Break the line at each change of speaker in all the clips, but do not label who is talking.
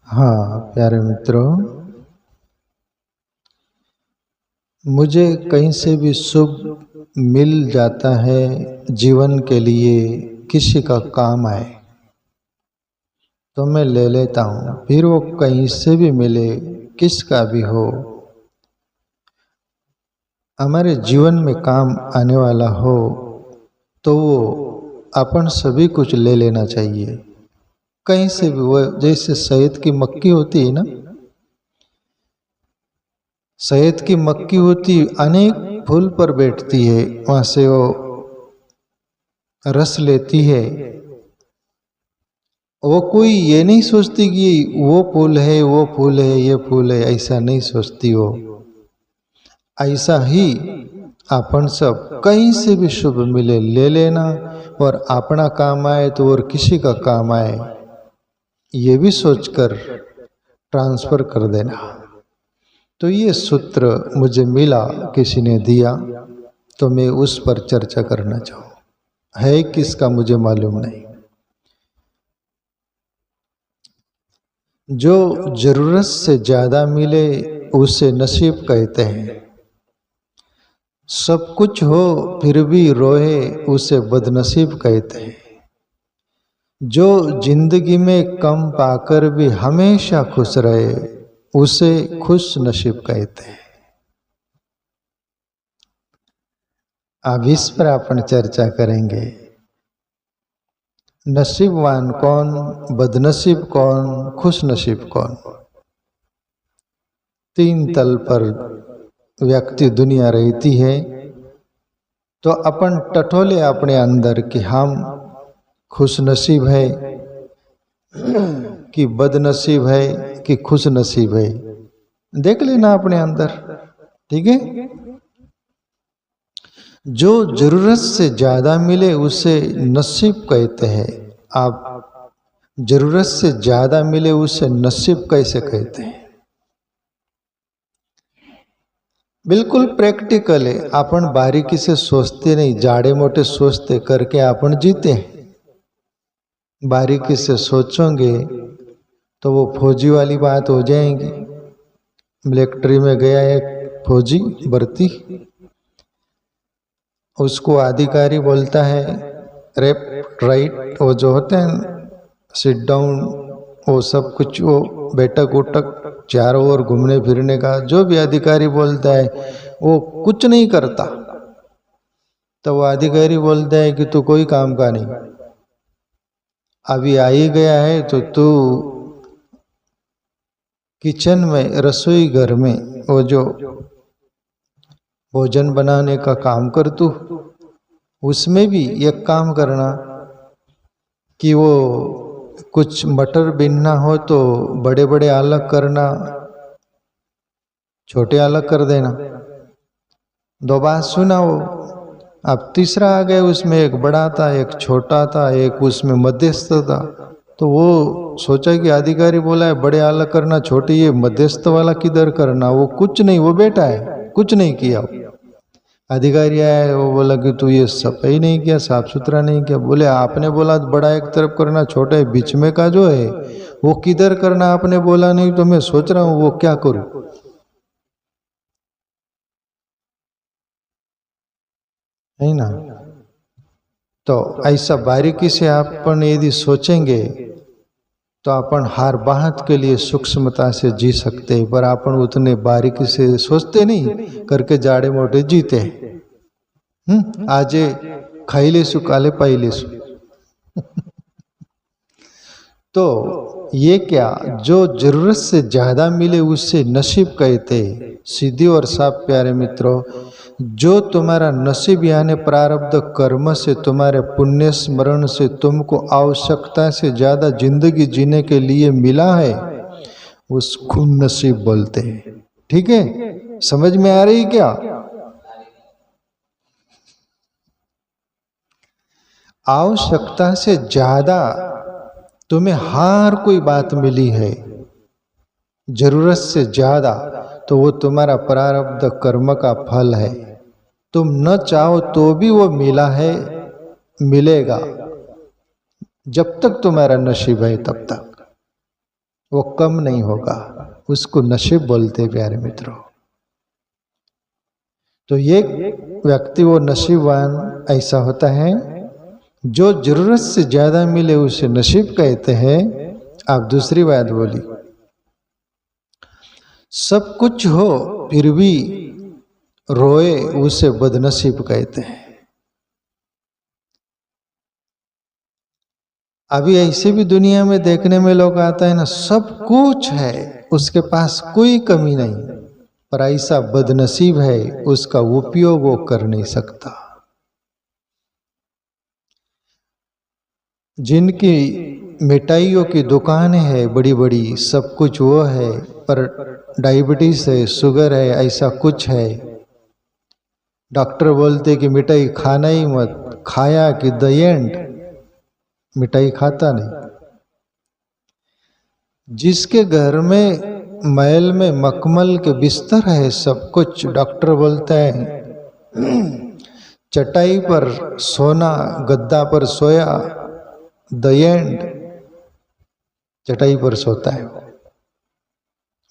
हाँ प्यारे मित्रों, मुझे कहीं से भी शुभ मिल जाता है जीवन के लिए, किसी का काम आए तो मैं ले लेता हूँ। फिर वो कहीं से भी मिले, किसका भी हो, हमारे जीवन में काम आने वाला हो तो वो अपन सभी कुछ ले लेना चाहिए। कहीं से भी, वो जैसे शहद की मक्खी होती है ना, शहद की मक्खी होती अनेक फूल पर बैठती है, वहां से वो रस लेती है। वो कोई ये नहीं सोचती कि वो फूल है, वो फूल है, ये फूल है, ऐसा नहीं सोचती वो। ऐसा ही अपन सब कहीं से भी शुभ मिले ले लेना, और अपना काम आए तो और किसी का काम आए ये भी सोचकर ट्रांसफर कर देना। तो ये सूत्र मुझे मिला, किसी ने दिया, तो मैं उस पर चर्चा करना चाहूँ। है किसका मुझे मालूम नहीं। जो जरूरत से ज्यादा मिले उसे नसीब कहते हैं। सब कुछ हो फिर भी रोए उसे बदनसीब कहते हैं। जो जिंदगी में कम पाकर भी हमेशा खुश रहे उसे खुश नसीब कहते हैं। अब इस पर अपन चर्चा करेंगे। नसीबवान कौन, बदनसीब कौन, खुश नसीब कौन। तीन तल पर व्यक्ति दुनिया रहती है, तो अपन टटोले अपने अंदर कि हम खुश नसीब है कि बदनसीब है कि खुश नसीब है। देख लेना अपने अंदर, ठीक है। जो जरूरत से ज्यादा मिले उसे नसीब कहते हैं। आप जरूरत से ज्यादा मिले उसे नसीब कैसे कहते हैं? बिल्कुल प्रैक्टिकल है। अपन बारीकी से सोचते नहीं, जाड़े मोटे सोचते करके अपन जीते हैं। बारीकी से सोचोगे तो वो फौजी वाली बात हो जाएगी। मिलिट्री में गया एक फौजी भर्ती, उसको अधिकारी बोलता है लेफ्ट राइट, वो जो होते हैं सिट डाउन, वो सब कुछ, वो बैठक उठक चारों ओर घूमने फिरने का जो भी अधिकारी बोलता है वो कुछ नहीं करता। तो वो अधिकारी बोलता है कि तू कोई काम का नहीं, अभी आ ही गया है तो तू किचन में, रसोई घर में वो जो भोजन बनाने का काम कर तू, उसमें भी एक काम करना कि वो कुछ मटर बीनना हो तो बड़े बड़े अलग करना, छोटे अलग कर देना। दो बात सुना वो। अब तीसरा आ गया, उसमें एक बड़ा था, एक छोटा था, एक उसमें मध्यस्थ था। तो वो सोचा कि अधिकारी बोला है बड़े अलग करना, छोटे ये मध्यस्थ वाला किधर करना। वो कुछ नहीं, वो बैठा है, कुछ नहीं किया। अधिकारी आया, वो बोला कि तू ये सफाई नहीं किया, साफ सुथरा नहीं किया। बोले आपने बोला बड़ा एक तरफ करना, छोटा बीच में का जो है वो किधर करना आपने बोला नहीं, तो मैं सोच रहा हूँ वो क्या करूं। है ना? तो ऐसा बारीकी से अपन यदि सोचेंगे तो अपन हर बात के लिए सूक्ष्मता से जी सकते हैं, पर अपन उतने बारीकी से सोचते नहीं करके जाड़े मोटे जीते। आज खाई लेसु काले पाई लेसु। तो ये क्या, जो जरूरत से ज्यादा मिले उससे नसीब कहते। सीधी और साफ प्यारे मित्रों, जो तुम्हारा नसीब यानी प्रारब्ध कर्म से, तुम्हारे पुण्य स्मरण से तुमको आवश्यकता से ज्यादा जिंदगी जीने के लिए मिला है उसको नसीब बोलते हैं। ठीक है, समझ में आ रही क्या? आवश्यकता से ज्यादा तुम्हें हर कोई बात मिली है, जरूरत से ज्यादा, तो वो तुम्हारा प्रारब्ध कर्म का फल है। तुम न चाहो तो भी वो मिला है, मिलेगा, जब तक तुम्हारा नसीब है तब तक। वो कम नहीं होगा, उसको नसीब बोलते प्यारे मित्रों। तो ये व्यक्ति वो नसीबवान ऐसा होता है जो जरूरत से ज्यादा मिले उसे नसीब कहते हैं। आप दूसरी बात बोली, सब कुछ हो फिर भी रोए उसे बदनसीब कहते हैं। अभी ऐसे भी दुनिया में देखने में लोग आता है ना, सब कुछ है उसके पास कोई कमी नहीं, पर ऐसा बदनसीब है उसका उपयोग वो कर नहीं सकता। जिनकी मिठाइयों की दुकान है बड़ी बड़ी, सब कुछ वो है, पर डायबिटीज है, शुगर है, ऐसा कुछ है, डॉक्टर बोलते कि मिठाई खाना ही मत, खाया कि द एंड, मिठाई खाता नहीं। जिसके घर में महल में मखमल के बिस्तर है, सब कुछ, डॉक्टर बोलता है चटाई पर सोना, गद्दा पर सोया, द एंड, चटाई पर सोता है,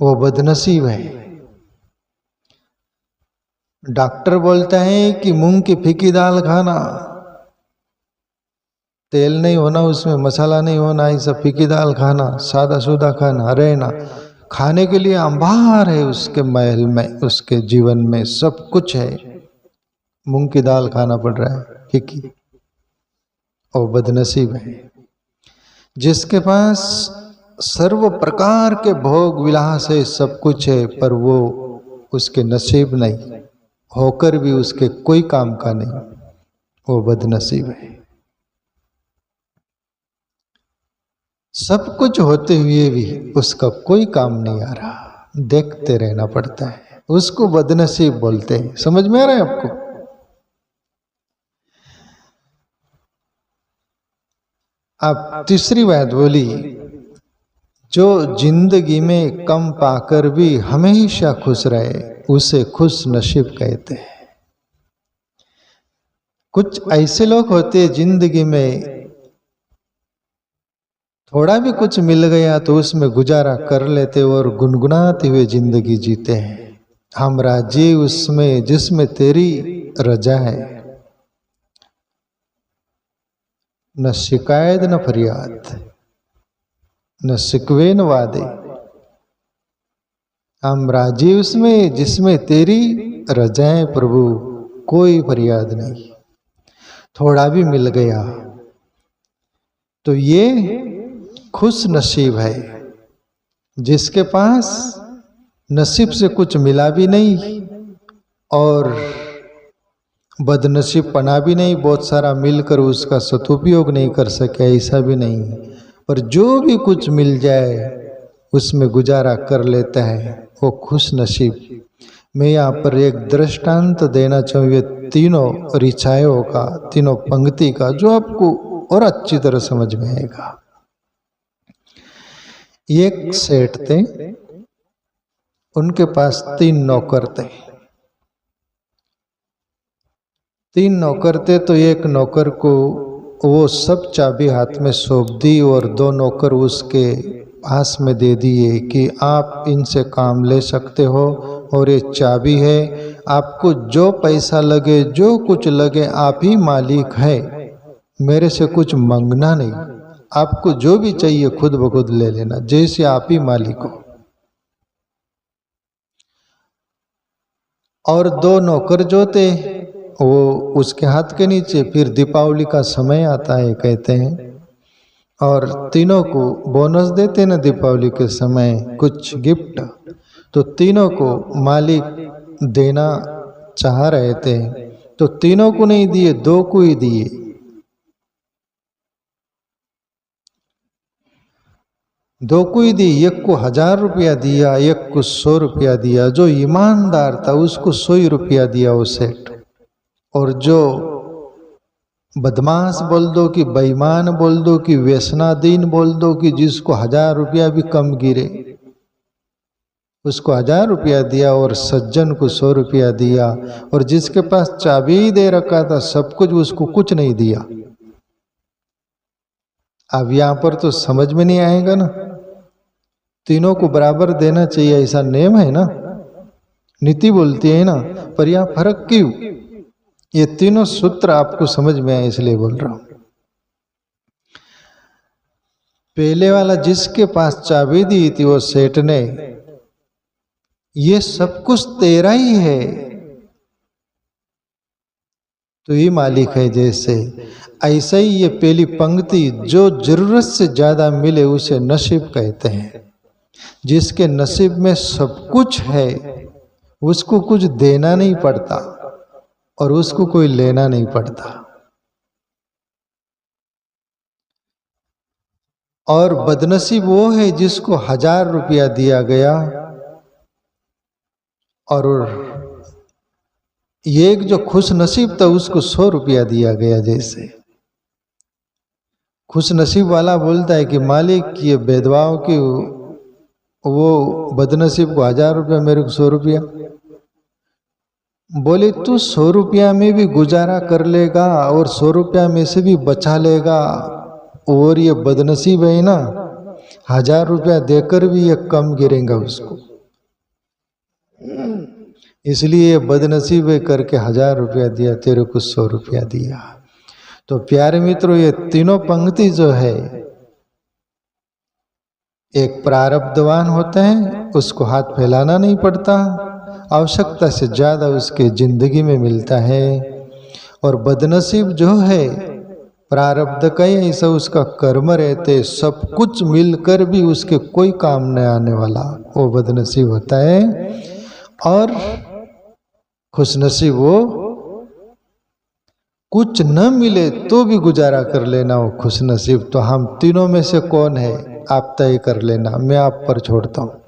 वो बदनसीब है। डॉक्टर बोलता है कि मूंग की फीकी दाल खाना, तेल नहीं होना उसमें, मसाला नहीं होना, ऐसा फीकी दाल खाना, सादा सूदा खाना, रहना, खाने के लिए अंबार है उसके महल में, उसके जीवन में सब कुछ है, मूंग की दाल खाना पड़ रहा है फीकी। और बदनसीब है जिसके पास सर्व प्रकार के भोग विलास है, सब कुछ है, पर वो उसके नसीब नहीं, होकर भी उसके कोई काम का नहीं, वो बदनसीब है। सब कुछ होते हुए भी उसका कोई काम नहीं आ रहा, देखते रहना पड़ता है, उसको बदनसीब बोलते हैं। समझ में आ रहा है आपको? आप तीसरी बात बोली, जो जिंदगी में कम पाकर भी हमेशा खुश रहे उसे खुश नसीब कहते हैं। कुछ ऐसे लोग होते हैं जिंदगी में थोड़ा भी कुछ मिल गया तो उसमें गुजारा कर लेते और गुनगुनाते हुए जिंदगी जीते हैं। हम राजी उसमें जिसमें तेरी रजा है, न शिकायत न फरियाद, न शिकवे न वादे। हम राजी उसमें जिसमें तेरी रजा है प्रभु, कोई फरियाद नहीं। थोड़ा भी मिल गया तो ये खुश नसीब है। जिसके पास नसीब से कुछ मिला भी नहीं और बदनसीब पना भी नहीं, बहुत सारा मिलकर उसका सदुपयोग नहीं कर सके, ऐसा भी नहीं, पर जो भी कुछ मिल जाए उसमें गुजारा कर लेता है, वो खुश नसीब। मैं यहाँ पर एक दृष्टांत देना चाहूँगी तीनों ऋचाओं का, तीनों पंक्ति का, जो आपको और अच्छी तरह समझ में आएगा। एक सेठ थे, उनके पास 3 नौकर थे। 3 नौकर थे तो एक नौकर को वो सब चाबी हाथ में सौंप दी और 2 नौकर उसके पास में दे दिए कि आप इनसे काम ले सकते हो और ये चाबी है, आपको जो पैसा लगे जो कुछ लगे आप ही मालिक है, मेरे से कुछ मांगना नहीं, आपको जो भी चाहिए खुद ब खुद ले लेना, जैसे आप ही मालिक हो। और 2 नौकर जो थे वो उसके हाथ के नीचे, फिर दीपावली का समय आता है कहते हैं, और तीनों को बोनस देते ना दीपावली के समय कुछ गिफ्ट, तो तीनों को मालिक देना चाह रहे थे तो तीनों को नहीं दिए, 2 को ही दिए। 2 को ही दी, एक को 1000 रुपया दिया, एक को 100 रुपया दिया। जो ईमानदार था उसको 100 ही रुपया दिया वो सेठ, और जो बदमाश बोल दो कि बेईमान बोल दो कि व्यसनाधीन बोल दो कि जिसको 1000 रुपया भी कम गिरे उसको 1000 रुपया दिया, और सज्जन को 100 रुपया दिया, और जिसके पास चाबी दे रखा था सब कुछ उसको कुछ नहीं दिया। अब यहां पर तो समझ में नहीं आएगा ना, तीनों को बराबर देना चाहिए, ऐसा नियम है ना, नीति बोलती है ना। पर यह फर्क क्यों? ये तीनों सूत्र आपको समझ में आए इसलिए बोल रहा हूं। पहले वाला जिसके पास चाबी दी थी वो सेठ ने, ये सब कुछ तेरा ही है, तो ये मालिक है जैसे, ऐसा ही ये पहली पंक्ति, जो जरूरत से ज्यादा मिले उसे नसीब कहते हैं। जिसके नसीब में सब कुछ है उसको कुछ देना नहीं पड़ता और उसको कोई लेना नहीं पड़ता। और बदनसीब वो है जिसको 1000 रुपया दिया गया और ये एक जो खुश नसीब था उसको 100 रुपया दिया गया। जैसे खुश नसीब वाला बोलता है कि मालिक ये भेदभाव की, वो बदनसीब को 1000 रुपया, मेरे को 100 रुपया। बोले तू 100 रुपया में भी गुजारा कर लेगा और 100 रुपया में से भी बचा लेगा, और ये बदनसीब है ना 1000 रुपया देकर भी ये कम गिरेगा उसको, इसलिए ये बदनसीब है करके 1000 रुपया दिया, तेरे को 100 रुपया दिया। तो प्यारे मित्रों, ये तीनों पंक्ति जो है, एक प्रारब्धवान होते हैं उसको हाथ फैलाना नहीं पड़ता, आवश्यकता से ज्यादा उसके जिंदगी में मिलता है। और बदनसीब जो है प्रारब्ध का ही ऐसा उसका कर्म रहते, सब कुछ मिलकर भी उसके कोई काम न आने वाला, वो बदनसीब होता है। और खुशनसीब वो कुछ न मिले तो भी गुजारा कर लेना, वो खुशनसीब। तो हम तीनों में से कौन है आप तय कर लेना, मैं आप पर छोड़ता हूँ।